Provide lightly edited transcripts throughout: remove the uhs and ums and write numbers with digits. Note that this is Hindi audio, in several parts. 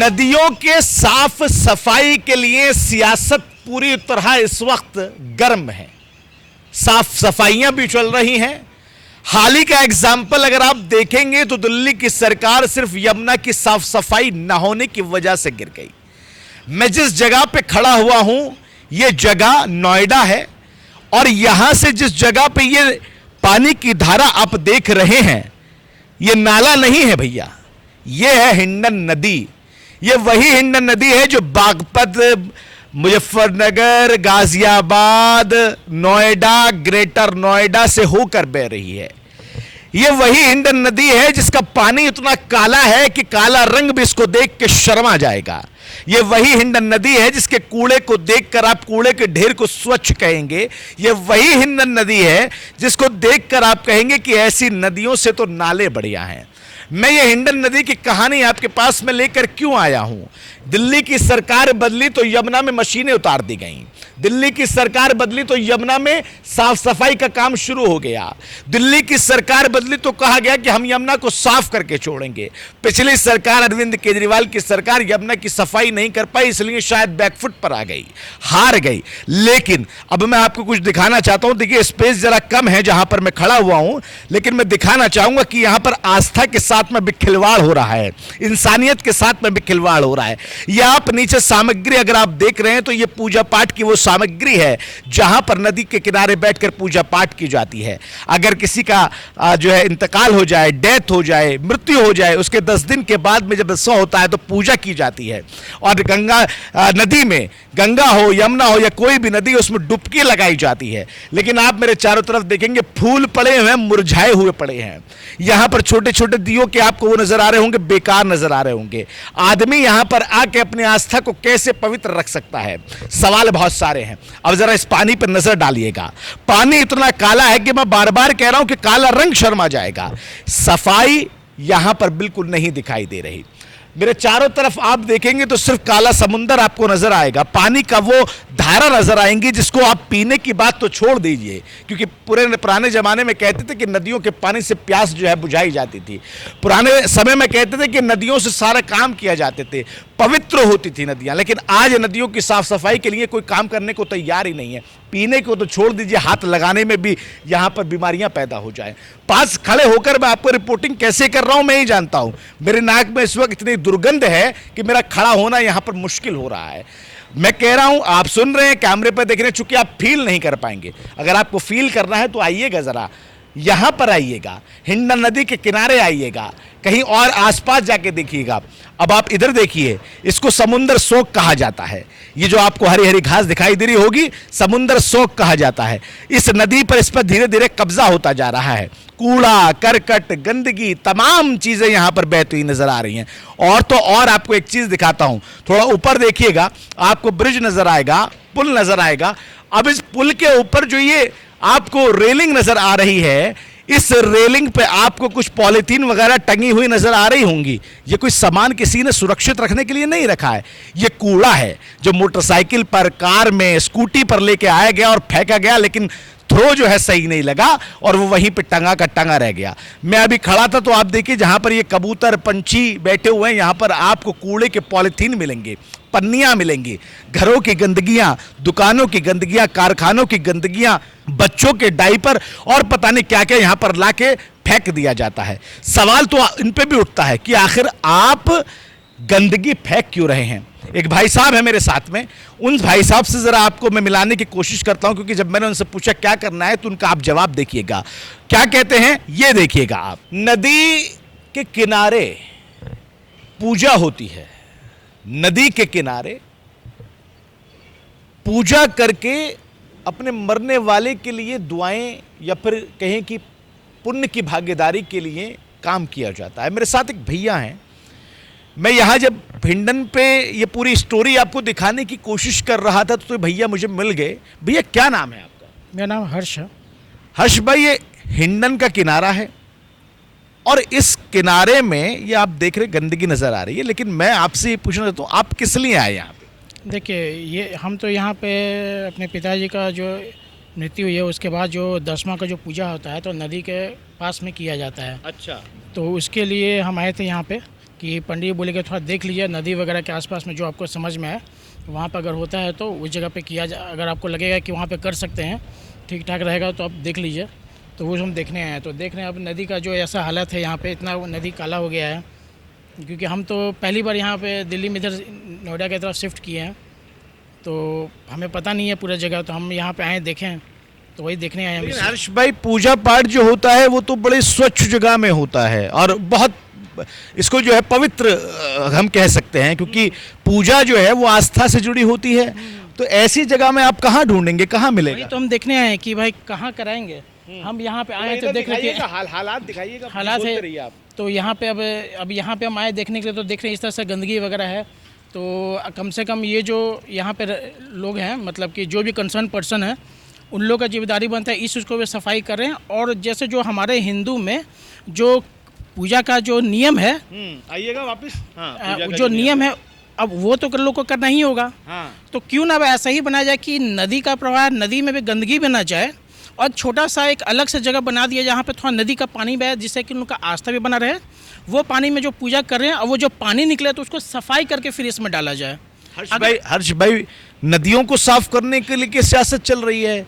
नदियों के साफ सफाई के लिए सियासत पूरी तरह इस वक्त गर्म है। साफ सफाइयां भी चल रही हैं। हाल ही का एग्जाम्पल अगर आप देखेंगे तो दिल्ली की सरकार सिर्फ यमुना की साफ सफाई न होने की वजह से गिर गई। मैं जिस जगह पे खड़ा हुआ हूं यह जगह नोएडा है और यहां से जिस जगह पे ये पानी की धारा आप देख रहे हैं यह नाला नहीं है भैया, यह है हिंडन नदी। यह वही हिंडन नदी है जो बागपत, मुजफ्फरनगर, गाजियाबाद, नोएडा, ग्रेटर नोएडा से होकर बह रही है। यह वही हिंडन नदी है जिसका पानी इतना काला है कि काला रंग भी इसको देख के शर्मा जाएगा। यह वही हिंडन नदी है जिसके कूड़े को देखकर आप कूड़े के ढेर को स्वच्छ कहेंगे। यह वही हिंडन नदी है जिसको देखकर आप कहेंगे कि ऐसी नदियों से तो नाले बढ़िया हैं। मैं ये हिंडन नदी की कहानी आपके पास में लेकर क्यों आया हूं? दिल्ली की सरकार बदली तो यमुना में मशीनें उतार दी गईं। दिल्ली की सरकार बदली तो यमुना में साफ सफाई का काम शुरू हो गया। दिल्ली की सरकार बदली तो कहा गया कि हम यमुना को साफ करके छोड़ेंगे। पिछली सरकार अरविंद केजरीवाल की सरकार यमुना की सफाई नहीं कर पाई, इसलिए शायद बैकफुट पर आ गई, हार गई। लेकिन अब मैं आपको कुछ दिखाना चाहता हूं। देखिए स्पेस जरा कम है जहां पर मैं खड़ा हुआ हूं, लेकिन मैं दिखाना चाहूंगा कि यहां पर आस्था के साथ में भी खिलवाड़ हो रहा है, इंसानियत के साथ में भी खिलवाड़ हो रहा है। यह आप नीचे सामग्री अगर आप देख रहे हैं तो यह पूजा पाठ की वो सामग्री है जहां पर नदी के किनारे बैठकर पूजा पाठ की जाती है। अगर किसी का जो है इंतकाल हो जाए, डेथ हो जाए, मृत्यु हो जाए, उसके 10 दिन के बाद में जब सौ होता है तो पूजा की जाती है। और गंगा नदी में, गंगा हो, यमुना हो या कोई भी नदी, उसमें डुबकी लगाई जाती है। लेकिन आप मेरे चारों तरफ देखेंगे फूल पड़े हुए हैं, मुरझाए हुए पड़े हैं। यहां पर छोटे छोटे दियों के आपको वो नजर आ रहे होंगे, बेकार नजर आ रहे होंगे। आदमी यहां पर आके अपनी आस्था को कैसे पवित्र रख सकता है? सवाल बहुत सारे हैं। अब जरा इस पानी पर नजर डालिएगा। पानी इतना काला है कि मैं बार बार कह रहा हूं कि काला रंग शर्मा जाएगा। सफाई यहां पर बिल्कुल नहीं दिखाई दे रही। मेरे चारों तरफ आप देखेंगे तो सिर्फ काला समुंदर आपको नजर आएगा। पानी का वो धारा नजर आएंगी जिसको आप पीने की बात तो छोड़ दीजिए, क्योंकि पुराने जमाने में कहते थे कि नदियों के पानी से प्यास जो है बुझाई जाती थी। पुराने समय में कहते थे कि नदियों से सारे काम किया जाते थे, पवित्र होती थी नदियां। लेकिन आज नदियों की साफ सफाई के लिए कोई काम करने को तैयार ही नहीं है। पीने को तो छोड़ दीजिए, हाथ लगाने में भी यहां पर बीमारियां पैदा हो जाएं। पास खड़े होकर मैं आपको रिपोर्टिंग कैसे कर रहा हूं मैं ही जानता हूं। मेरे नाक में इस वक्त इतनी दुर्गंध है कि मेरा खड़ा होना यहां पर मुश्किल हो रहा है। मैं कह रहा हूं, आप सुन रहे हैं, कैमरे पर देख रहे हैं, चूंकि आप फील नहीं कर पाएंगे। अगर आपको फील करना है तो आइएगा, जरा यहां पर आइएगा, हिंडन नदी के किनारे आइएगा, कहीं और आसपास जाके देखिएगा। अब आप इधर देखिए, इसको समुद्र शोक कहा जाता है। ये जो आपको हरी हरी घास दिखाई दे रही होगी, समुद्र शोक कहा जाता है। इस नदी पर, इस पर धीरे धीरे कब्जा होता जा रहा है। कूड़ा करकट, गंदगी, तमाम चीजें यहां पर बहती हुई नजर आ रही हैं। और तो और आपको एक चीज दिखाता हूं, थोड़ा ऊपर देखिएगा, आपको ब्रिज नजर आएगा, पुल नजर आएगा। अब इस पुल के ऊपर जो ये आपको रेलिंग नजर आ रही है, इस रेलिंग पे आपको कुछ पॉलीथीन वगैरह टंगी हुई नजर आ रही होंगी। ये कोई सामान किसी ने सुरक्षित रखने के लिए नहीं रखा है। ये कूड़ा है जो मोटरसाइकिल पर, कार में, स्कूटी पर लेके आया गया और फेंका गया, लेकिन थ्रो जो है सही नहीं लगा और वो वहीं पे टंगा का टंगा रह गया। मैं अभी खड़ा था तो आप देखिए जहां पर ये कबूतर, पंछी बैठे हुए हैं, यहां पर आपको कूड़े के पॉलीथीन मिलेंगे, पन्नियां मिलेंगी, घरों की गंदगियां, दुकानों की गंदगियां, कारखानों की गंदगियां, बच्चों के डायपर और पता नहीं क्या क्या यहां पर लाके फेंक दिया जाता है। सवाल तो इन पे भी उठता है कि आखिर आप गंदगी फेंक क्यों रहे हैं? एक भाई साहब है मेरे साथ में, उन भाई साहब से जरा आपको मैं मिलाने की कोशिश करता हूं, क्योंकि जब मैंने उनसे पूछा क्या करना है तो उनका आप जवाब देखिएगा। क्या कहते हैं ये देखिएगा आप। नदी के किनारे पूजा होती है, नदी के किनारे पूजा करके अपने मरने वाले के लिए दुआएं या फिर कहें कि पुण्य की भागीदारी के लिए काम किया जाता है। मेरे साथ एक भैया हैं, मैं यहाँ जब हिंडन पे ये पूरी स्टोरी आपको दिखाने की कोशिश कर रहा था तो भैया मुझे मिल गए। भैया क्या नाम है आपका? मेरा नाम हर्ष है। हर्ष भाई, ये हिंडन का किनारा है और इस किनारे में ये आप देख रहे गंदगी नज़र आ रही है, लेकिन मैं आपसे ये पूछना चाहता हूँ आप किस लिए आए यहाँ पे? देखिए, ये हम तो यहाँ पे अपने पिताजी का जो मृत्यु हुई है उसके बाद जो 10वां का जो पूजा होता है तो नदी के पास में किया जाता है। अच्छा। तो उसके लिए हम आए थे यहाँ पे कि पंडित जी बोले कि थोड़ा देख लीजिए नदी वगैरह के आसपास में जो आपको समझ में आए वहाँ पर अगर होता है तो उस जगह पे किया जा, अगर आपको लगेगा कि वहाँ पे कर सकते हैं ठीक ठाक रहेगा तो आप देख लीजिए। तो वो हम देखने आए हैं। तो देख रहे हैं अब नदी का जो ऐसा हालत है यहाँ पे, इतना नदी काला हो गया है, क्योंकि हम तो पहली बार यहाँ पे दिल्ली में इधर नोएडा की तरफ शिफ्ट किए हैं, तो हमें पता नहीं है पूरा जगह, तो हम यहाँ पे आए देखें तो वही देखने आए लेकिन हम। हर्ष भाई, पूजा पाठ जो होता है वो तो बड़े स्वच्छ जगह में होता है और बहुत इसको जो है पवित्र हम कह सकते हैं, क्योंकि पूजा जो है वो आस्था से जुड़ी होती है। तो ऐसी जगह में आप कहाँ ढूंढेंगे, कहाँ मिलेगा? तो हम देखने आए हैं कि भाई कहाँ कराएंगे। हम यहाँ पे आए हैं तो देख रहे हैं हालात दिखाइएगा, हालात है। तो यहाँ पे अब यहाँ पे हम आए देखने के लिए, तो देख रहे हैं इस तरह से गंदगी वगैरह है। तो कम से कम ये जो यहाँ पे लोग हैं, मतलब कि जो भी कंसर्न पर्सन है, उन लोगों का जिम्मेदारी बनता है इस उसको वे सफाई कर रहे हैं। और जैसे जो हमारे हिंदू में जो पूजा का जो नियम है, आइएगा वापस, जो नियम है अब वो तो लोग को करना ही होगा। तो क्यों ना ऐसा ही बनाया जाए कि नदी का प्रवाह, नदी में भी गंदगी भी ना जाए, और छोटा सा एक अलग से जगह बना दिया जहाँ पे थोड़ा नदी का पानी बहे, जिससे कि उनका आस्था भी बना रहे। वो पानी में जो पूजा कर रहे हैं और वो जो पानी निकले तो उसको सफाई करके फिर इसमें डाला जाए। हर्ष भाई, नदियों को साफ करने के लिए क्या सियासत चल रही है?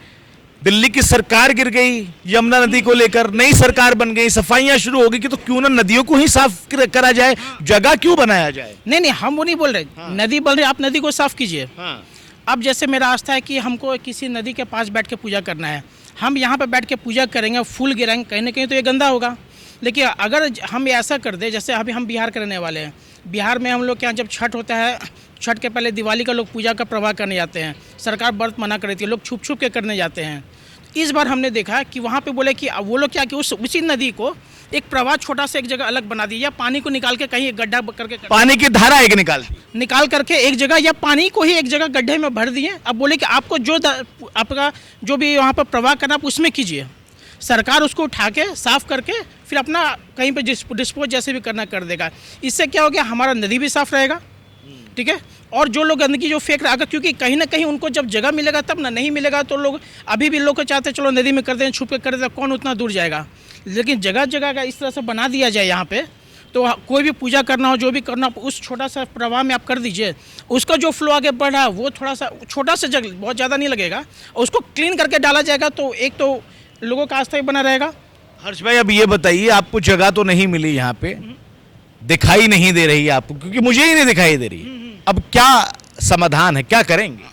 दिल्ली की सरकार गिर गई, यमुना नदी को लेकर नई सरकार बन गई, सफाइयां शुरू हो गई कि तो क्यों ना नदियों को ही साफ करा जाए, जगह क्यों बनाया जाए? नहीं, हम वो नहीं बोल रहे। नदी बोल रहे, आप नदी को साफ कीजिए। अब जैसे मेरा आस्था है कि हमको किसी नदी के पास बैठ के पूजा करना है, हम यहाँ पे बैठ के पूजा करेंगे, फूल गिराएंगे, कहीं ना कहीं तो ये गंदा होगा। लेकिन अगर हम ऐसा कर दे, जैसे अभी हम बिहार के रहने वाले हैं, बिहार में हम लोग के यहाँ जब छठ होता है, छठ के पहले दिवाली का लोग पूजा का प्रवाह करने जाते हैं, सरकार व्रत मना कर देती है, लोग छुप छुप के करने जाते हैं। इस बार हमने देखा कि वहाँ पे बोले कि वो लोग क्या कि उसी नदी को एक प्रवाह छोटा सा एक जगह अलग बना दिया, पानी को निकाल के कहीं एक गड्ढा करके, पानी की धारा एक निकाल करके एक जगह, या पानी को ही एक जगह गड्ढे में भर दिए। अब बोले कि आपको जो आपका जो भी वहाँ पर प्रवाह करना आप उसमें कीजिए। सरकार उसको उठा के साफ करके फिर अपना कहीं पे डिस्पोज जैसे भी करना कर देगा। इससे क्या हो गया, हमारा नदी भी साफ रहेगा, ठीक है। और जो लोग गंदगी जो फेंक रहा है, क्योंकि कहीं ना कहीं उनको जब जगह मिलेगा तब ना, नहीं मिलेगा तो लोग अभी भी लोग को चाहते चलो नदी में कर दें, छुप के कर दें, कौन उतना दूर जाएगा। लेकिन जगह जगह का इस तरह से बना दिया जाए यहाँ पे, तो कोई भी पूजा करना हो, जो भी करना हो, उस छोटा सा प्रवाह में आप कर दीजिए। उसका जो फ्लो आगे बढ़ रहा है वो थोड़ा सा छोटा सा जगह, बहुत ज़्यादा नहीं लगेगा, और उसको क्लीन करके डाला जाएगा तो एक तो लोगों का आस्था भी बना रहेगा। हर्ष भाई, अब ये बताइए, आपको जगह तो नहीं मिली यहाँ पे, दिखाई नहीं दे रही है आपको, क्योंकि मुझे ही नहीं दिखाई दे रही। अब क्या समाधान है, क्या करेंगे?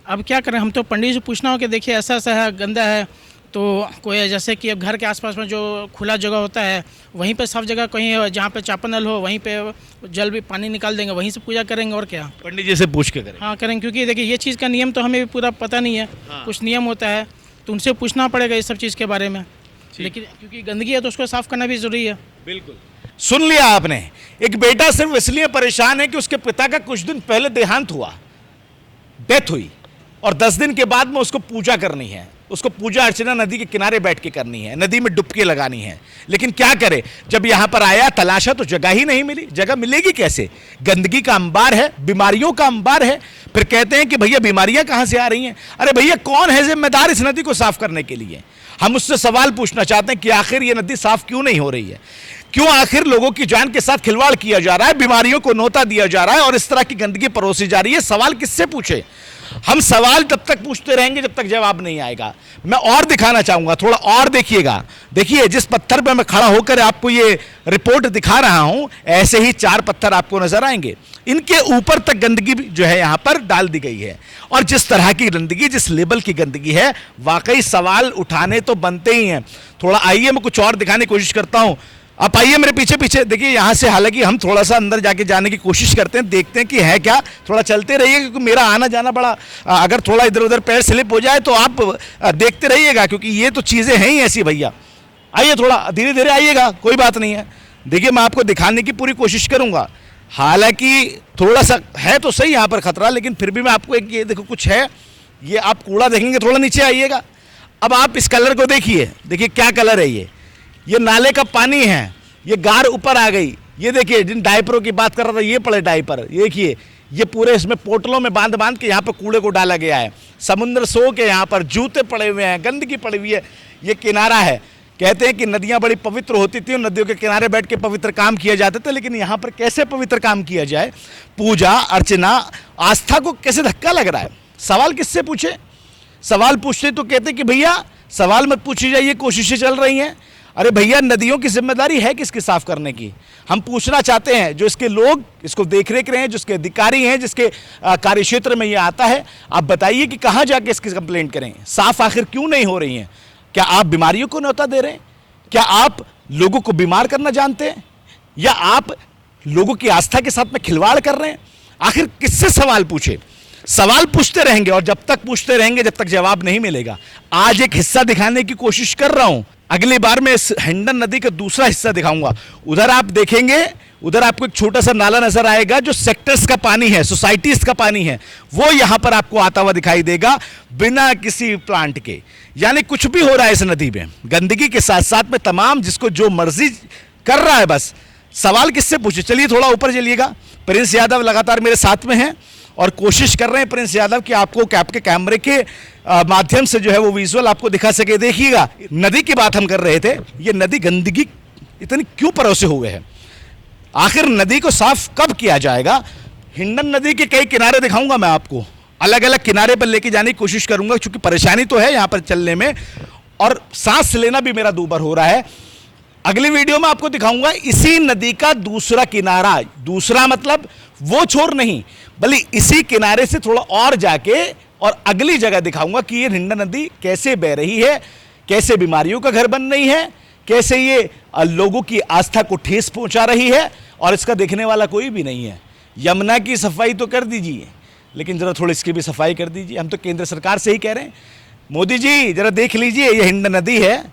अब क्या करें, हम तो पंडित जी से पूछना हो कि देखिए ऐसा ऐसा है, गंदा है, तो कोई जैसे कि अब घर के आसपास में जो खुला जगह होता है वहीं पे साफ जगह कहीं जहाँ पे चापा नल हो वहीं पे जल भी पानी निकाल देंगे, वहीं से पूजा करेंगे। और क्या, पंडित जी से पूछ के करें? हाँ करेंगे, क्योंकि देखिए ये चीज़ का नियम तो हमें भी पूरा पता नहीं है। कुछ नियम होता है तो उनसे पूछना पड़ेगा इस सब चीज़ के बारे में। लेकिन क्योंकि गंदगी है तो उसको साफ करना भी ज़रूरी है। बिल्कुल। सुन लिया आपने, एक बेटा सिर्फ इसलिए परेशान है कि उसके पिता का कुछ दिन पहले देहांत हुआ, डेथ हुई, और 10 दिन के बाद में उसको पूजा करनी है, उसको पूजा अर्चना नदी के किनारे बैठ के करनी है, नदी में डुबकी लगानी है। लेकिन क्या करे, जब यहां पर आया तलाशा तो जगह ही नहीं मिली। जगह मिलेगी कैसे? गंदगी का अंबार है, बीमारियों का अंबार है। फिर कहते हैं कि भैया बीमारियां कहां से आ रही हैं? अरे भैया, कौन है जिम्मेदार इस नदी को साफ करने के लिए? हम उससे सवाल पूछना चाहते हैं कि आखिर ये नदी साफ क्यों नहीं हो रही है? क्यों आखिर लोगों की जान के साथ खिलवाड़ किया जा रहा है, बीमारियों को नोता दिया जा रहा है और इस तरह की गंदगी परोसी जा रही है? सवाल किससे पूछे? हम सवाल तब तक पूछते रहेंगे जब तक जवाब नहीं आएगा। मैं और दिखाना चाहूंगा, थोड़ा और देखिएगा। देखिए, जिस पत्थर पर मैं खड़ा होकर आपको ये रिपोर्ट दिखा रहा हूं, ऐसे ही 4 पत्थर आपको नजर आएंगे। इनके ऊपर तक गंदगी जो है यहां पर डाल दी गई है, और जिस तरह की गंदगी, जिस लेवल की गंदगी है, वाकई सवाल उठाने तो बनते ही हैं। थोड़ा आइए, मैं कुछ और दिखाने की कोशिश करता हूं। आप आइए मेरे पीछे पीछे। देखिए, यहाँ से हालांकि हम थोड़ा सा अंदर जाके जाने की कोशिश करते हैं, देखते हैं कि है क्या। थोड़ा चलते रहिए, क्योंकि मेरा आना जाना बड़ा, अगर थोड़ा इधर उधर पैर स्लिप हो जाए तो आप देखते रहिएगा, क्योंकि ये तो चीज़ें हैं ही ऐसी। भैया आइए, थोड़ा धीरे धीरे आइएगा, कोई बात नहीं है। देखिए, मैं आपको दिखाने की पूरी कोशिश करूँगा। हालांकि थोड़ा सा है तो सही यहाँ पर खतरा, लेकिन फिर भी मैं आपको एक, ये देखो कुछ है, ये आप कूड़ा देखेंगे। थोड़ा नीचे आइएगा। अब आप इस कलर को देखिए, देखिए क्या कलर है ये नाले का पानी है, ये गार ऊपर आ गई। ये देखिए, जिन डायपरों की बात कर रहा था, ये पड़े डायपर, देखिए ये पूरे इसमें पोटलों में बांध बांध के यहाँ पर कूड़े को डाला गया है। समुद्र सो के यहाँ पर जूते पड़े हुए हैं, गंदगी पड़ी हुई है। ये किनारा है, कहते हैं कि नदियां बड़ी पवित्र होती थी और नदियों के किनारे बैठ के पवित्र काम किया जाता था, लेकिन यहां पर कैसे पवित्र काम किया जाए? पूजा अर्चना आस्था को कैसे धक्का लग रहा है? सवाल किससे पूछे? सवाल पूछते तो कहते कि भैया सवाल मत पूछी जाइए, कोशिशें चल रही हैं। अरे भैया, नदियों की जिम्मेदारी है किसकी साफ करने की? हम पूछना चाहते हैं जो इसके लोग इसको देख रेख रहे हैं, जो इसके अधिकारी हैं, जिसके कार्य क्षेत्र में ये आता है, आप बताइए कि कहाँ जाके इसकी कंप्लेंट करें? साफ आखिर क्यों नहीं हो रही हैं? क्या आप बीमारियों को न्योता दे रहे हैं? क्या आप लोगों को बीमार करना जानते हैं? या आप लोगों की आस्था के साथ में खिलवाड़ कर रहे हैं? आखिर किससे सवाल पूछे? सवाल पूछते रहेंगे और जब तक पूछते रहेंगे जब तक जवाब नहीं मिलेगा। आज एक हिस्सा दिखाने की कोशिश कर रहा हूं, अगली बार मैं इस हिंडन नदी का दूसरा हिस्सा दिखाऊंगा। उधर आप देखेंगे, उधर आपको एक छोटा सा नाला नजर आएगा जो सेक्टर्स का पानी है, सोसाइटीज का पानी है, वो यहां पर आपको आता हुआ दिखाई देगा बिना किसी प्लांट के। यानी कुछ भी हो रहा है इस नदी में, गंदगी के साथ साथ में तमाम जिसको जो मर्जी कर रहा है। बस सवाल किससे पूछे? चलिए थोड़ा ऊपर चलिएगा। प्रिंस यादव लगातार मेरे साथ में हैं और कोशिश कर रहे हैं प्रिंस यादव कि आपको के कैमरे के माध्यम से जो है वो विजुअल आपको दिखा सके। देखिएगा, नदी की बात हम कर रहे थे, ये नदी गंदगी इतनी क्यों परोसे हुए है? आखिर नदी को साफ कब किया जाएगा? हिंडन नदी के कई किनारे दिखाऊंगा मैं आपको, अलग अलग किनारे पर लेके जाने की कोशिश करूंगा, क्योंकि परेशानी तो है यहां पर चलने में और सांस लेना भी मेरा दूभर हो रहा है। अगली वीडियो में आपको दिखाऊंगा इसी नदी का दूसरा किनारा, दूसरा मतलब वो छोर नहीं, बल्कि इसी किनारे से थोड़ा और जाके और अगली जगह दिखाऊंगा कि ये हिंडन नदी कैसे बह रही है, कैसे बीमारियों का घर बन रही है, कैसे ये लोगों की आस्था को ठेस पहुंचा रही है और इसका देखने वाला कोई भी नहीं है। यमुना की सफाई तो कर दीजिए, लेकिन जरा थोड़ी इसकी भी सफाई कर दीजिए। हम तो केंद्र सरकार से ही कह रहे हैं, मोदी जी जरा देख लीजिए, ये हिंडन नदी है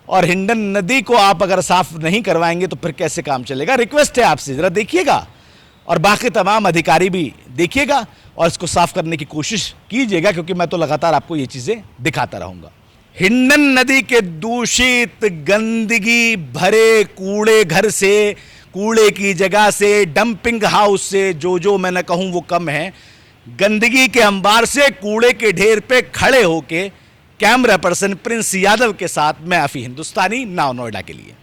और हिंडन नदी को आप अगर साफ नहीं करवाएंगे तो फिर कैसे काम चलेगा? रिक्वेस्ट है आपसे, जरा देखिएगा और बाकी तमाम अधिकारी भी देखिएगा और इसको साफ करने की कोशिश कीजिएगा, क्योंकि मैं तो लगातार आपको ये चीजें दिखाता रहूंगा। हिंडन नदी के दूषित गंदगी भरे कूड़े घर से, कूड़े की जगह से, डंपिंग हाउस से जो मैं न कहूं वो कम है, गंदगी के अंबार से कूड़े के ढेर पे खड़े होके कैमरा पर्सन प्रिंस यादव के साथ मैं आफी हिंदुस्तानी, नाउ नोएडा के लिए।